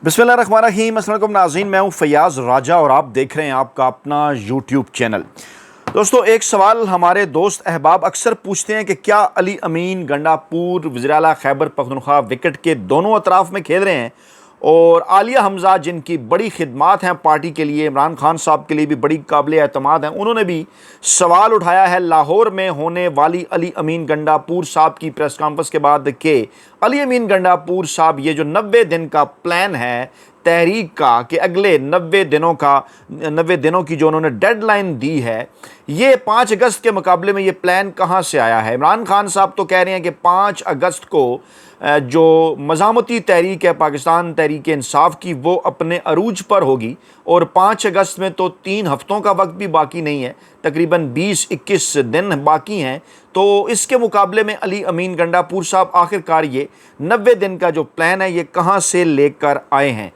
बिस्मिल्लाहिर्रहमानिर्रहीम। अस्सलाम वालेकुम नाज़रीन, मैं हूं फैयाज़ राजा और आप देख रहे हैं आपका अपना यूट्यूब चैनल। दोस्तों, एक सवाल हमारे दोस्त अहबाब अक्सर पूछते हैं कि क्या अली अमीन गंडापुर वज़ीर आला खैबर पख्तूनख्वा विकेट के दोनों अतराफ़ में खेल रहे हैं, और आलिया हमज़ा जिनकी बड़ी खिदमात हैं पार्टी के लिए, इमरान खान साहब के लिए भी बड़ी काबिल एतमाद हैं, उन्होंने भी सवाल उठाया है लाहौर में होने वाली अली अमीन गंडापुर साहब की प्रेस कॉन्फ्रेंस के बाद कि अली अमीन गंडापुर साहब ये जो 90 दिन का प्लान है तहरीक का, कि अगले 90 दिनों की जो उन्होंने डेडलाइन दी है, ये 5 अगस्त के मुकाबले में ये प्लान कहाँ से आया है। इमरान खान साहब तो कह रहे हैं कि 5 अगस्त को जो मज़ामती तहरीक है पाकिस्तान तहरीक इंसाफ की, वो अपने अरूज पर होगी, और 5 अगस्त में तो 3 हफ्तों का वक्त भी बाकी नहीं है, तकरीबन 20-21 दिन बाकी हैं। तो इसके मुकाबले में अली अमीन गंडापुर साहब आखिरकार ये 90 दिन का जो प्लान है ये कहाँ से लेकर आए हैं।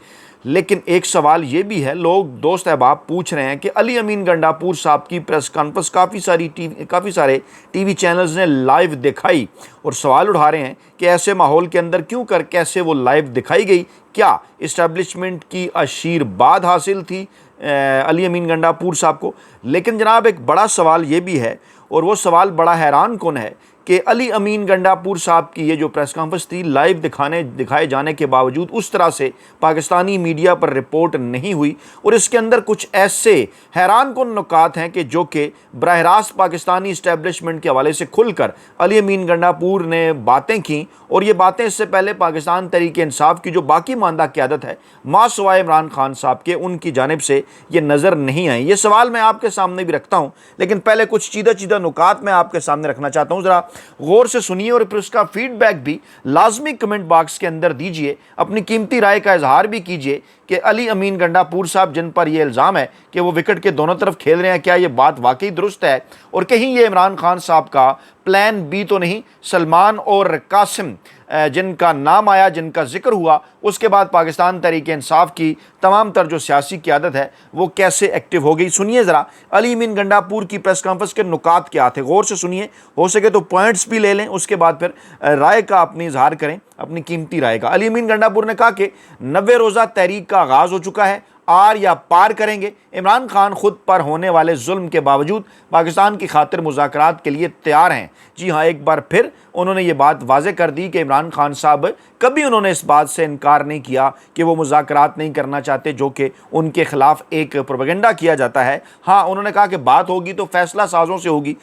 लेकिन एक सवाल ये भी है, लोग दोस्त अहबाब पूछ रहे हैं कि अली अमीन गंडापुर साहब की प्रेस कॉन्फ्रेंस काफ़ी सारे टीवी चैनल्स ने लाइव दिखाई, और सवाल उठा रहे हैं कि ऐसे माहौल के अंदर कैसे वो लाइव दिखाई गई। क्या इस्टेब्लिशमेंट की आशीर्वाद हासिल थी अली अमीन गंडापुर साहब को। लेकिन जनाब, एक बड़ा सवाल ये भी है, और वो सवाल बड़ा हैरान कुन है कि अली अमीन गंडापुर साहब की ये जो प्रेस कॉन्फ्रेंस थी लाइव दिखाए जाने के बावजूद उस तरह से पाकिस्तानी मीडिया पर रिपोर्ट नहीं हुई, और इसके अंदर कुछ ऐसे हैरान कुन नुकात हैं कि जो कि बराह रास्त पाकिस्तानी इस्टेब्लिशमेंट के हवाले से खुलकर अली अमीन गंडापुर ने बातें की, और ये बातें इससे पहले पाकिस्तान तहरीक इंसाफ की जो बाकी मानदा क़यादत है मा सिवाय इमरान खान साहब के, उनकी जानिब से ये नज़र नहीं आई। ये सवाल मैं आपके सामने भी रखता हूँ, लेकिन पहले कुछ चीदा नुकात मैं आपके सामने रखना चाहता हूँ, ज़रा गौर से सुनिए और फिर उसका फीडबैक भी लाजमी कमेंट बॉक्स के अंदर दीजिए, अपनी कीमती राय का इजहार भी कीजिए कि अली अमीन गंडापुर साहब जिन पर यह इल्ज़ाम है कि वो विकेट के दोनों तरफ खेल रहे हैं, क्या ये बात वाकई दुरुस्त है, और कहीं ये इमरान खान साहब का प्लान बी तो नहीं। सलमान और कासिम जिनका नाम आया, जिनका जिक्र हुआ, उसके बाद पाकिस्तान तहरीक इंसाफ की तमाम तर जो सियासी क़यादत है वो कैसे एक्टिव हो गई। सुनिए ज़रा अली अमीन गंडापुर की प्रेस कॉन्फ्रेंस के नुकात क्या थे, गौर से सुनिए, हो सके तो पॉइंट्स भी ले लें, उसके बाद फिर राय का अपनी इजहार करें, अपनी कीमती राय का। अली अमीन गंडापुर ने कहा कि 90 रोज़ा तहरीक का आगाज़ हो चुका है, आर या पार करेंगे। इमरान खान खुद पर होने वाले जुल्म के बावजूद पाकिस्तान की खातिर मुज़ाकरात के लिए तैयार हैं। जी हाँ, एक बार फिर उन्होंने ये बात वाज़े कर दी कि इमरान खान साहब कभी उन्होंने इस बात से इनकार नहीं किया कि वो मुज़ाकरात नहीं करना चाहते, जो कि उनके ख़िलाफ़ एक प्रोपेगेंडा किया जाता है। हाँ, उन्होंने कहा कि बात होगी तो फ़ैसला साज़ों से होगी।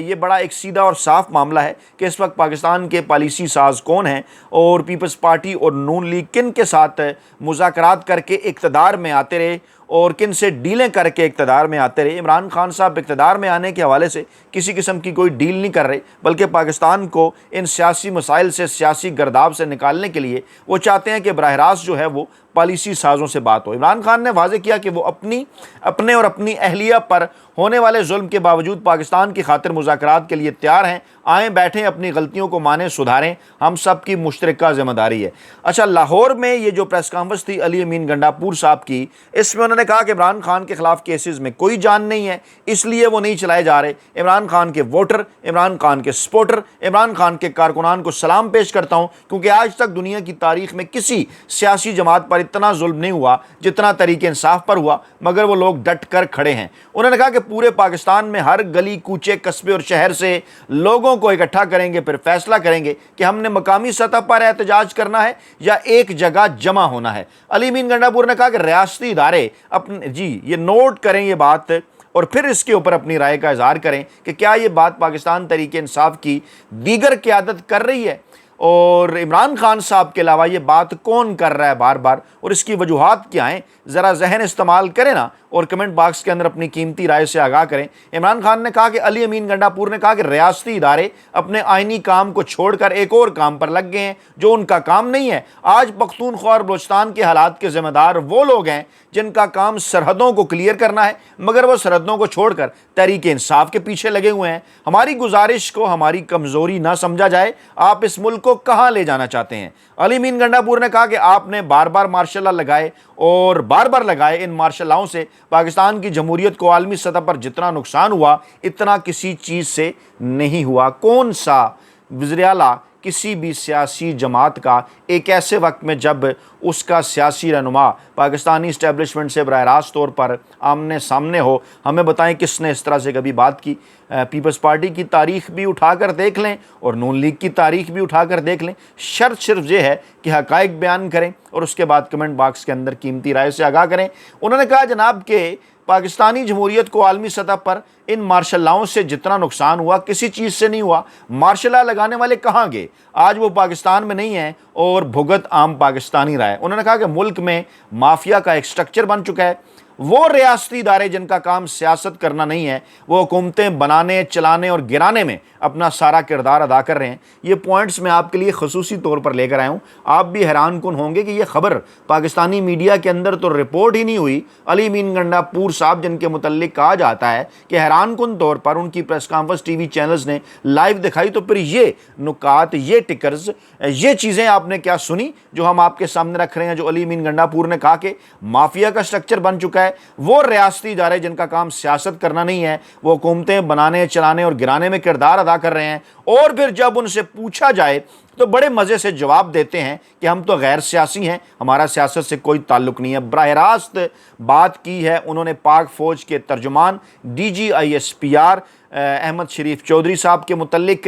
ये बड़ा एक सीधा और साफ़ मामला है कि इस वक्त पाकिस्तान के पॉलिसी साज कौन हैं, और पीपल्स पार्टी और नून लीग किन के साथ मुज़ाकरात करके इक़्तिदार में आते रहे और किन से डीलें करके इक़्तिदार में आते रहे। इमरान खान साहब इक़्तिदार में आने के हवाले से किसी किस्म की कोई डील नहीं कर रहे, बल्कि पाकिस्तान को इन सियासी मसाइल से, सियासी गर्दाब से निकालने के लिए वो चाहते हैं कि बराह रास्त जो है वो पॉलिसी साजों से बात हो। इमरान खान ने वाज़े किया कि वो अपने और अपनी अहलिया पर होने वाले जुल्म के बावजूद पाकिस्तान की खातिर मुज़ाकरात के लिए तैयार हैं। आएँ, बैठें, अपनी गलतियों को मानें, सुधारें, हम सब की मुश्तरका ज़िम्मेदारी है। अच्छा, लाहौर में ये जो प्रेस कॉन्फ्रेंस थी अली अमीन गंडापुर साहब की, इसमें उन्होंने कहा कि इमरान खान के ख़िलाफ़ केसेस में कोई जान नहीं है, इसलिए वो नहीं चलाए जा रहे। इमरान खान के वोटर, इमरान खान के सपोर्टर, इमरान खान के कारकुनान को सलाम पेश करता हूँ, क्योंकि आज तक दुनिया की तारीख में किसी सियासी जमात पर इतना जुल्म नहीं हुआ जितना तहरीक इंसाफ पर हुआ, मगर वो लोग डट कर खड़े हैं। उन्होंने कहा कि पूरे पाकिस्तान में हर गली कूचे, कस्बे और शहर से लोगों को इकट्ठा करेंगे, फिर फैसला करेंगे कि हमने मकामी सतह पर एहतजाज करना है या एक जगह जमा होना है। अली अमीन गंडापुर ने कहा कि रियासती इदारे अपने, जी ये नोट करें ये बात, और फिर इसके ऊपर अपनी राय का इजहार करें कि क्या ये बात पाकिस्तान तहरीक इंसाफ की दीगर क़यादत कर रही है, और इमरान खान साहब के अलावा ये बात कौन कर रहा है बार बार, और इसकी वजूहात क्या हैं। ज़रा जहन इस्तेमाल करें ना, और कमेंट बॉक्स के अंदर अपनी कीमती राय से आगाह करें। इमरान खान ने कहा कि अली अमीन गंडापुर ने कहा कि रियासती इदारे अपने आइनी काम को छोड़कर एक और काम पर लग गए हैं जो उनका काम नहीं है। आज पख्तूनख्वा और बलूचिस्तान के हालात के ज़िम्मेदार वो लोग हैं जिनका काम सरहदों को क्लियर करना है, मगर वो सरहदों को छोड़कर तहरीक इंसाफ के पीछे लगे हुए हैं। हमारी गुजारिश को हमारी कमज़ोरी ना समझा जाए, आप इस मुल्क को कहाँ ले जाना चाहते हैं। अली अमीन गंडापुर ने कहा कि आपने बार बार मार्शल लॉ लगाए और बार बार लगाए, इन मार्शल लॉ से पाकिस्तान की जमहूरियत को आलमी सतह पर जितना नुकसान हुआ इतना किसी चीज़ से नहीं हुआ। कौन सा वज़ीर आला किसी भी सियासी जमात का एक ऐसे वक्त में जब उसका सियासी रहनुमा पाकिस्तानी इस्टेब्लिशमेंट से बराह रास्त तौर पर आमने सामने हो। हमें बताएं किसने इस तरह से कभी बात की। पीपल्स पार्टी की तारीख भी उठाकर देख लें और नून लीग की तारीख भी उठाकर देख लें, शर्त सिर्फ ये है कि हक़ाइक़ बयान करें और उसके बाद कमेंट बॉक्स के अंदर कीमती राय से आगाह करें। उन्होंने कहा जनाब कि पाकिस्तानी जमहूरियत को आलमी सतह पर इन मार्शल लॉ से जितना नुकसान हुआ किसी चीज़ से नहीं हुआ। मार्शल लॉ लगाने वाले कहाँ गए? आज वो पाकिस्तान में नहीं है और भुगत आम पाकिस्तानी रहा है। उन्होंने कहा कि मुल्क में माफिया का एक स्ट्रक्चर बन चुका है। वो रियासती इदारे जिनका काम सियासत करना नहीं है, वो हुकूमतें बनाने, चलाने और गिराने में अपना सारा किरदार अदा कर रहे हैं। ये पॉइंट्स मैं आपके लिए खसूसी तौर पर लेकर आया हूँ। आप भी हैरान कुन होंगे कि ये खबर पाकिस्तानी मीडिया के अंदर तो रिपोर्ट ही नहीं हुई। अली अमीन गंडापुर साहब जिनके मुतल्लिक कहा जाता है कि हैरान कुन तौर पर उनकी प्रेस कॉन्फ्रेंस टीवी चैनल्स ने लाइव दिखाई, तो फिर ये नुकात, ये टिकर्स, ये चीज़ें आपने क्या सुनी जो हम आपके सामने रख रहे हैं? जो अली अमीन गंडापुर ने कहा कि माफिया का स्ट्रक्चर बन चुका है, वो रियासती इदारे जिनका काम सियासत करना नहीं है, वो हुकूमतें बनाने, चलाने और गिराने में किरदार अदा कर रहे हैं। और फिर जब उनसे पूछा जाए तो बड़े मज़े से जवाब देते हैं कि हम तो गैर सियासी हैं, हमारा सियासत से कोई ताल्लुक़ नहीं है। बराह रास्त बात की है उन्होंने पाक फ़ौज के तर्जुमान DGISPR अहमद शरीफ चौधरी साहब के मुतल्लिक,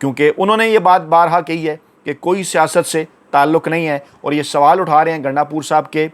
क्योंकि उन्होंने ये बात बारहा कही है कि कोई सियासत से ताल्लुक़ नहीं है। और ये सवाल उठा रहे हैं गंडापुर साहब के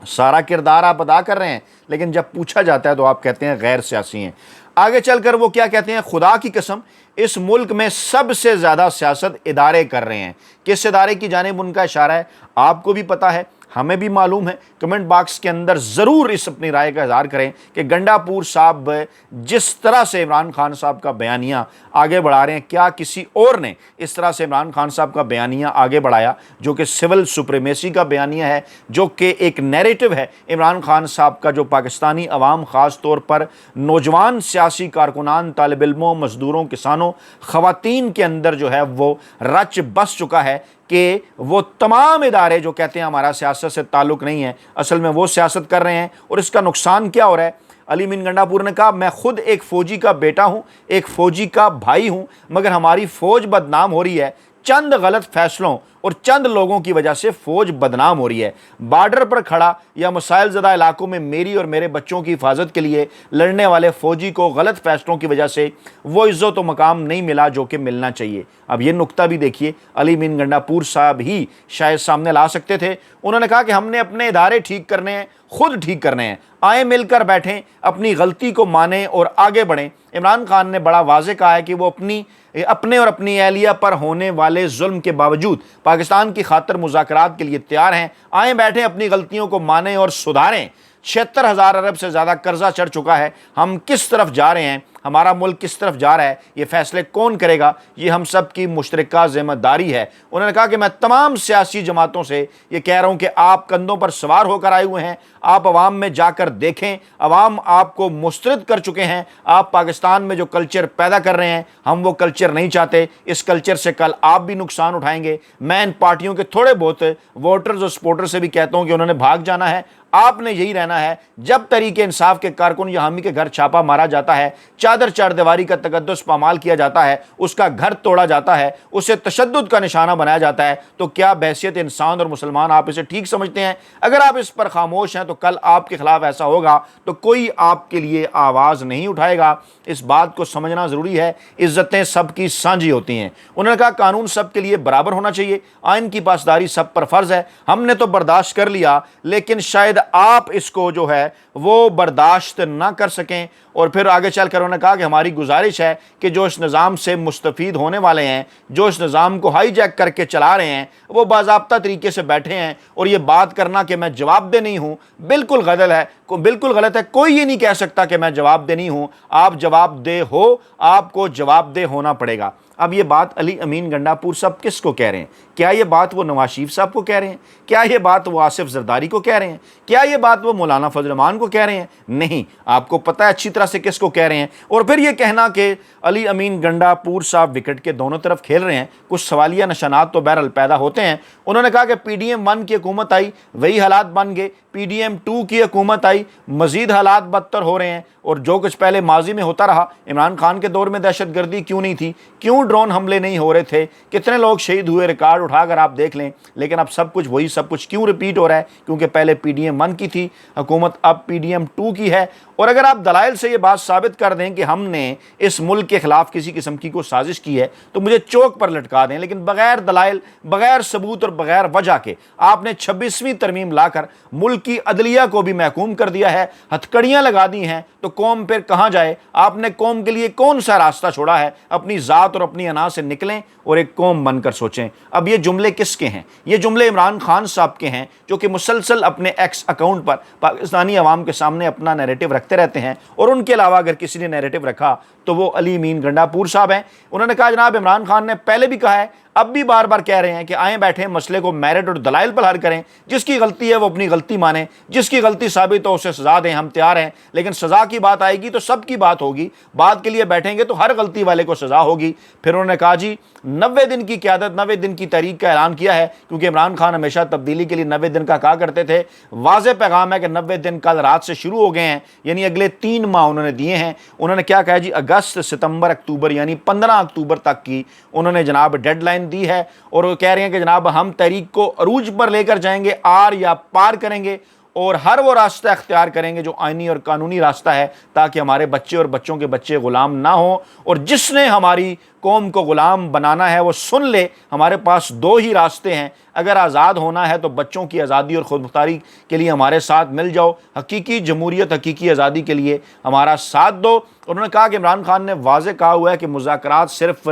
सारा किरदार आप अदा कर रहे हैं, लेकिन जब पूछा जाता है तो आप कहते हैं गैर सियासी हैं। आगे चलकर वो क्या कहते हैं? खुदा की कसम इस मुल्क में सबसे ज़्यादा सियासत इदारे कर रहे हैं। किस इदारे की जानिब उनका इशारा है आपको भी पता है, हमें भी मालूम है। कमेंट बॉक्स के अंदर ज़रूर इस अपनी राय का इज़हार करें कि गंडापुर साहब जिस तरह से इमरान खान साहब का बयानिया आगे बढ़ा रहे हैं, क्या किसी और ने इस तरह से इमरान खान साहब का बयानिया आगे बढ़ाया जो कि सिविल सुप्रीमेसी का बयानिया है, जो कि एक नैरेटिव है इमरान खान साहब का, जो पाकिस्तानी अवाम ख़ास तौर पर नौजवान सियासी कारकुनान, तालिब इल्मों, मज़दूरों, किसानों, ख़वातीन के अंदर जो है वो रच बस चुका है कि वो तमाम इदारे जो कहते हैं हमारा सियासत से ताल्लुक़ नहीं है, असल में वो सियासत कर रहे हैं। और इसका नुकसान क्या हो रहा है? अली अमीन गंडापुर ने कहा मैं खुद एक फ़ौजी का बेटा हूँ, एक फ़ौजी का भाई हूँ, मगर हमारी फ़ौज बदनाम हो रही है। चंद गलत फैसलों और चंद लोगों की वजह से फ़ौज बदनाम हो रही है। बॉर्डर पर खड़ा या मसाइल ज़दा इलाकों में मेरी और मेरे बच्चों की हिफाजत के लिए लड़ने वाले फ़ौजी को गलत फैसलों की वजह से वो इज़्ज़त व मकाम नहीं मिला जो कि मिलना चाहिए। अब ये नुक्ता भी देखिए, अली अमीन गंडापुर साहब ही शायद सामने ला सकते थे। उन्होंने कहा कि हमने अपने इदारे ठीक करने हैं, खुद ठीक करने हैं, आए मिलकर बैठें, अपनी गलती को मानें और आगे बढ़ें। इमरान खान ने बड़ा वाज़े कहा है कि वो अपने और अपनी एहलिया पर होने वाले जुल्म के बावजूद पाकिस्तान की खातिर मुज़ाकरात के लिए तैयार हैं। आए बैठें, अपनी गलतियों को मानें और सुधारें। 76,000 अरब से ज़्यादा कर्जा चढ़ चुका है। हम किस तरफ जा रहे हैं, हमारा मुल्क किस तरफ जा रहा है, ये फैसले कौन करेगा? ये हम सब की मुश्तरका ज़िम्मेदारी है। उन्होंने कहा कि मैं तमाम सियासी जमातों से ये कह रहा हूँ कि आप कंधों पर सवार होकर आए हुए हैं, आप अवाम में जाकर देखें, अवाम आपको मुस्तरद कर चुके हैं। आप पाकिस्तान में जो कल्चर पैदा कर रहे हैं, हम वो कल्चर नहीं चाहते। इस कल्चर से कल आप भी नुकसान उठाएंगे। मैं इन पार्टियों के थोड़े बहुत वोटर्स और सपोर्टर्स से भी कहता हूँ कि उन्होंने भाग जाना है, आपने यही रहना है। जब तरीके इंसाफ के कारकुन या हामी के घर छापा मारा जाता है, चादर चारदीवारी का तकद्दुस पामाल किया जाता है, उसका घर तोड़ा जाता है, उसे तशद्दुद का निशाना बनाया जाता है, तो क्या बहैसियत इंसान और मुसलमान आप इसे ठीक समझते हैं? अगर आप इस पर खामोश हैं तो कल आपके खिलाफ ऐसा होगा तो कोई आपके लिए आवाज़ नहीं उठाएगा। इस बात को समझना ज़रूरी है। इज़्ज़तें सबकी साझी होती हैं। उन्होंने कहा कानून सबके लिए बराबर होना चाहिए, आइन की पासदारी सब पर फ़र्ज़ है। हमने तो बर्दाश्त कर लिया, लेकिन शायद आप इसको जो है वो बर्दाश्त ना कर सकें। और फिर आगे चल कर उन्होंने कहा कि हमारी गुजारिश है कि जो इस निज़ाम से मुस्तफ़ीद होने वाले हैं, जो इस निज़ाम को हाईजैक करके चला रहे हैं, वो बाज़ाब्ता तरीके से बैठे हैं। और ये बात करना कि मैं जवाबदेह नहीं हूँ, बिल्कुल गलत है, बिल्कुल गलत है। कोई ये नहीं कह सकता कि मैं जवाबदेह नहीं हूँ। आप जवाबदेह हो, आपको जवाबदेह होना पड़ेगा। अब ये बात अली अमीन गंडापुर साहब किसको कह रहे हैं? क्या ये बात वो नवाज शरीफ साहब को कह रहे हैं? क्या ये बात वो आसिफ जरदारी को कह रहे हैं? क्या ये बात वो मौलाना फजल रहमान को कह रहे हैं? नहीं, आपको पता है अच्छी तरह से किसको कह रहे हैं। और फिर ये कहना कि अली अमीन गंडापुर साहब विकेट के दोनों तरफ खेल रहे हैं, कुछ सवालिया निशानात तो बहरहाल पैदा होते हैं। उन्होंने कहा कि PDM-1 की हुकूमत आई, वही हालात बन गए, PDM-2 की हुकूमत आई, मजीद हालात बदतर हो रहे हैं। और जो कुछ पहले माजी में होता रहा, इमरान खान के दौर में दहशत गर्दी क्यों नहीं थी, क्यों ड्रोन हमले नहीं हो रहे थे, कितने लोग शहीद हुए, रिकॉर्ड उठाकर आप देख लें। लेकिन अब सब कुछ वही सब कुछ क्यों रिपीट हो रहा है? क्योंकि पहले PDM-1 की थी हुकूमत, अब PDM-2 की है। और अगर आप दलाइल से ये बात साबित कर दें कि हमने इस मुल्क के खिलाफ किसी किस्म की कोई साजिश की है, तो मुझे चौक पर लटका दें। लेकिन बगैर दलाइल, बगैर सबूत और बगैर वजह के आपने 26वीं तरमीम लाकर मुल्क की अदलिया को भी महकूम कर दिया है, हथकड़ियां लगा दी हैं। तो कौम फिर कहां जाए? आपने कौम के लिए कौन सा रास्ता छोड़ा है? अपनी ज़ात और अपनी अना से निकलें और एक कौम बनकर सोचें। अब ये जुमले किसके हैं? ये जुमले इमरान खान साहब के हैं, जो कि मुसलसल अपने एक्स अकाउंट पर पाकिस्तानी अवाम के सामने अपना नैरेटिव रखते रहते हैं। और उनके अलावा अगर किसी ने नैरेटिव रखा तो वो अली अमीन गंडापुर साहब हैं। उन्होंने कहा जनाब इमरान खान ने पहले भी कहा है, अब भी बार बार कह रहे हैं कि आए बैठे मसले को मेरिट और दलाइल पर हल करें, जिसकी गलती है वो अपनी गलती माने, जिसकी गलती साबित हो उसे सजा दें, हम तैयार हैं। लेकिन सजा की बात आएगी तो सबकी बात होगी, बात के लिए बैठेंगे तो हर गलती वाले को सजा होगी। फिर उन्होंने कहा जी 90 दिन की क़यादत, 90 दिन की तारीख का ऐलान किया है, क्योंकि इमरान खान हमेशा तब्दीली के लिए 90 दिन का कहा करते थे। वाज़ेह पैगाम है कि 90 दिन कल रात से शुरू हो गए हैं, यानी अगले 3 माह उन्होंने दिए हैं। उन्होंने क्या कहा जी, अगस्त, सितंबर, अक्टूबर, यानी 15 अक्टूबर तक की उन्होंने जनाब डेडलाइन दी है। और वो कह रहे हैं कि जनाब हम तहरीक को अरूज पर लेकर जाएंगे, आर या पार करेंगे और हर वो रास्ता अख्तियार करेंगे जो आइनी और कानूनी रास्ता है, ताकि हमारे बच्चे और बच्चों के बच्चे गुलाम ना हो। और जिसने हमारी कौम को गुलाम बनाना है वो सुन ले, हमारे पास 2 ही रास्ते हैं। अगर आज़ाद होना है तो बच्चों की आज़ादी और खुदमुख्तारी के लिए हमारे साथ मिल जाओ, हकीकी जमहूरियत, हकीकी आज़ादी के लिए हमारा साथ दो। उन्होंने कहा कि इमरान खान ने वाज़ेह कहा हुआ है कि मुज़ाकरात सिर्फ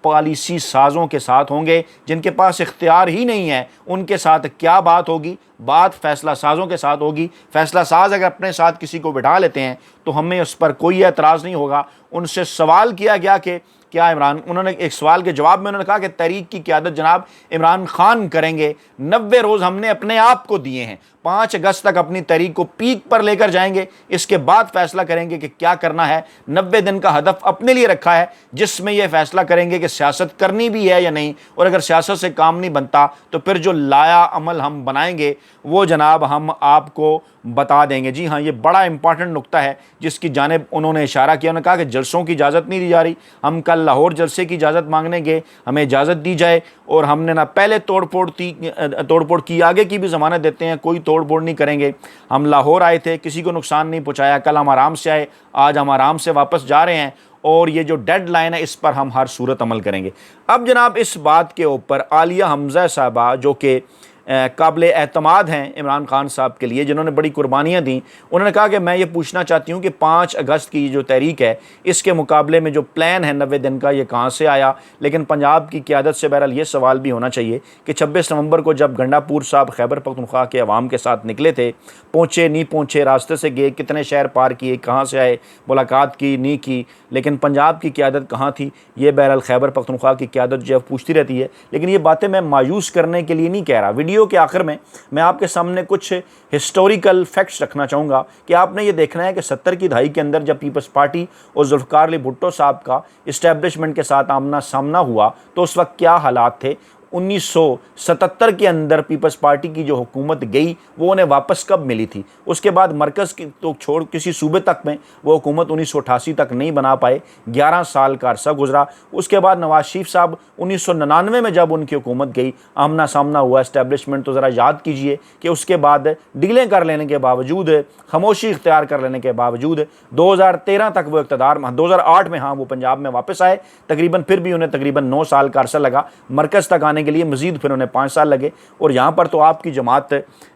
पॉलिसी साज़ों के साथ होंगे, जिनके पास इख्तियार ही नहीं है उनके साथ क्या बात होगी? बात फैसला साज़ों के साथ होगी। फैसला साज अगर अपने साथ किसी को बिठा लेते हैं तो हमें उस पर कोई एतराज़ नहीं होगा। उनसे सवाल किया गया कि क्या इमरान, उन्होंने एक सवाल के जवाब में उन्होंने कहा कि तहरीक की क़यादत जनाब इमरान खान करेंगे। 90 रोज़ हमने अपने आप को दिए हैं, 5 अगस्त तक अपनी तहरीक को पीक पर लेकर जाएंगे, इसके बाद फैसला करेंगे कि क्या करना है। 90 दिन का हदफ अपने लिए रखा है, जिसमें यह फैसला करेंगे कि सियासत करनी भी है या नहीं। और अगर सियासत से काम नहीं बनता तो फिर जो लाया अमल हम बनाएंगे वो जनाब हम आपको बता देंगे। जी हाँ, ये बड़ा इंपॉर्टेंट नुक्ता है जिसकी जानिब उन्होंने इशारा किया। उन्होंने कहा कि जलसों की इजाज़त नहीं दी जा रही, हम कल लाहौर जलसे की इजाज़त मांगने गए, हमें इजाज़त दी जाए। और हमने ना पहले तोड़फोड़ की, आगे की भी ज़मानत देते हैं, कोई तोड़फोड़ नहीं करेंगे। हम लाहौर आए थे, किसी को नुकसान नहीं पहुँचाया, कल हम आराम से आए, आज हम आराम से वापस जा रहे हैं। और ये जो डेडलाइन है इस पर हम हर सूरत अमल करेंगे। अब जनाब इस बात के ऊपर आलिया हमज़ा साहबा, जो कि काबिल एतमाद हैं इमरान खान साहब के लिए, जिन्होंने बड़ी कुर्बानियाँ दी, उन्होंने कहा कि मैं ये पूछना चाहती हूँ कि 5 अगस्त की जो तहरीक है इसके मुकाबले में जो प्लान है 90 दिन का, ये कहाँ से आया। लेकिन पंजाब की क़यादत से बहरहाल ये सवाल भी होना चाहिए कि 26 नवंबर को जब गंडापुर साहब खैबर पख्तूनख्वा के अवाम के साथ निकले थे, पहुँचे नहीं पहुँचे, रास्ते से गए, कितने शहर पार किए, कहाँ से आए, मुलाकात की नहीं की, लेकिन पंजाब की क़यादत कहाँ थी, ये बहरहाल खैबर पख्तूनख्वा की क़यादत जो है पूछती रहती है। लेकिन ये बातें मैं मायूस करने के लिए नहीं कह रहा। वीडियो के आखिर में मैं आपके सामने कुछ हिस्टोरिकल फैक्ट्स रखना चाहूँगा कि आपने ये देखना है कि 70 की दहाई के अंदर जब पीपल्स पार्टी और जुल्फ़िकार अली भुट्टो साहब का इस्टेब्लिशमेंट के साथ आमना सामना हुआ तो उस वक्त क्या हालात थे। 1977 के अंदर पीपल्स पार्टी की जो हुकूमत गई वो उन्हें वापस कब मिली थी। उसके बाद मरकज़ की तो छोड़ किसी सूबे तक में वो हुकूमत 1988 तक नहीं बना पाए, 11 साल का अरसा गुजरा। उसके बाद नवाज शरीफ साहब 1999 में जब उनकी हुकूमत गई, आमना सामना हुआ इस्टेब्लिशमेंट, तो ज़रा याद कीजिए कि उसके बाद डीलें कर लेने के बावजूद, खामोशी इख्तियार कर लेने के बावजूद 2013 तक वो इक़्तिदार, 2008 में हाँ वो पंजाब में वापस आए, तकरीबन फिर भी उन्हें तकरीबन 9 साल का अरसा लगा मरकज़ तक के लिए, मजीद फिर उन्हें 5 साल लगे। और यहाँ पर तो आपकी जमात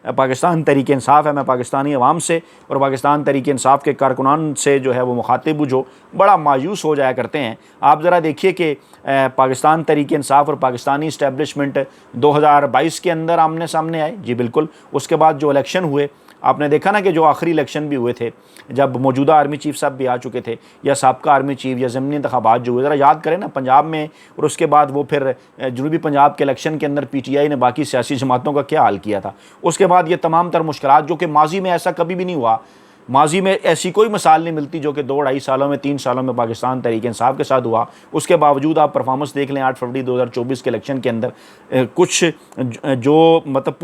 पाकिस्तान तहरीक इंसाफ है, मैं पाकिस्तानी अवाम से और पाकिस्तान तहरीक इंसाफ के कारकुनान से जो है वो मुखातिब जो बड़ा मायूस हो जाया करते हैं। आप ज़रा देखिए कि पाकिस्तान तहरीक इंसाफ और पाकिस्तानी इस्टेब्लिशमेंट 2022 के अंदर आमने सामने आए, जी बिल्कुल। उसके बाद जो इलेक्शन हुए آپ نے دیکھا نا کہ جو آخری الیکشن بھی ہوئے تھے جب موجودہ آرمی چیف صاحب بھی آ چکے تھے یا سابقہ آرمی چیف یا ضمنی انتخابات جو ہوئے، ذرا یاد کریں نا پنجاب میں، اور اس کے بعد وہ پھر جنوبی پنجاب کے الیکشن کے اندر پی ٹی آئی نے باقی سیاسی جماعتوں کا کیا حال کیا تھا۔ اس کے بعد یہ تمام تر مشکلات جو کہ ماضی میں ایسا کبھی بھی نہیں ہوا، ماضی میں ایسی کوئی مثال نہیں ملتی جو کہ 2-2.5 سالوں میں 3 سالوں میں پاکستان تحریک انصاف کے ساتھ ہوا۔ اس کے باوجود آپ پرفارمنس دیکھ لیں 8 فروری 2024 کے الیکشن کے اندر کچھ جو مطلب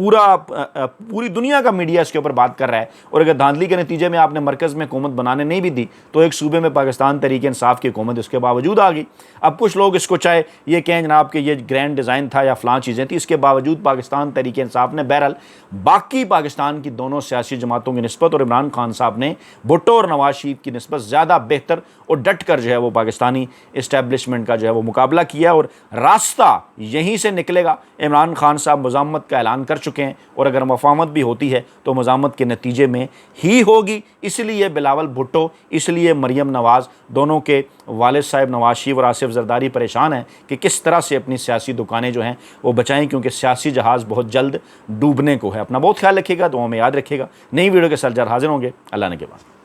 پوری دنیا کا میڈیا اس کے اوپر بات کر رہا ہے، اور اگر دھاندلی کے نتیجے میں آپ نے مرکز میں حکومت بنانے نہیں بھی دی تو ایک صوبے میں پاکستان تحریک انصاف کی حکومت اس کے باوجود آ گئی۔ اب کچھ لوگ اس کو چاہے یہ کہیں جناب کہ یہ گرینڈ ڈیزائن تھا یا فلاں چیزیں تھیں، اس کے باوجود پاکستان تحریک انصاف نے بہرحال باقی پاکستان کی دونوں سیاسی جماعتوں کی نسبت اور عمران خان صاحب نے بھٹو اور نواز شریف کی نسبت زیادہ بہتر اور ڈٹ کر جو ہے وہ پاکستانی اسٹیبلشمنٹ کا جو ہے وہ مقابلہ کیا، اور راستہ یہیں سے نکلے گا۔ عمران خان صاحب مزاحمت کا اعلان کر چکے ہیں، اور اگر مفاہمت بھی ہوتی ہے تو مزاحمت کے نتیجے میں ہی ہوگی۔ اس لیے بلاول بھٹو، اس لیے مریم نواز، دونوں کے والد صاحب نواز شریف اور آصف زرداری پریشان ہیں کہ کس طرح سے اپنی سیاسی دکانیں جو ہیں وہ بچائیں، کیونکہ سیاسی جہاز بہت جلد ڈوبنے کو ہے۔ اپنا بہت خیال رکھیے گا، دعاؤں میں یاد رکھیے گا۔ نئی ویڈیو کے ساتھ جلد حاضر ہوں گے، اللہ نے کے بعد۔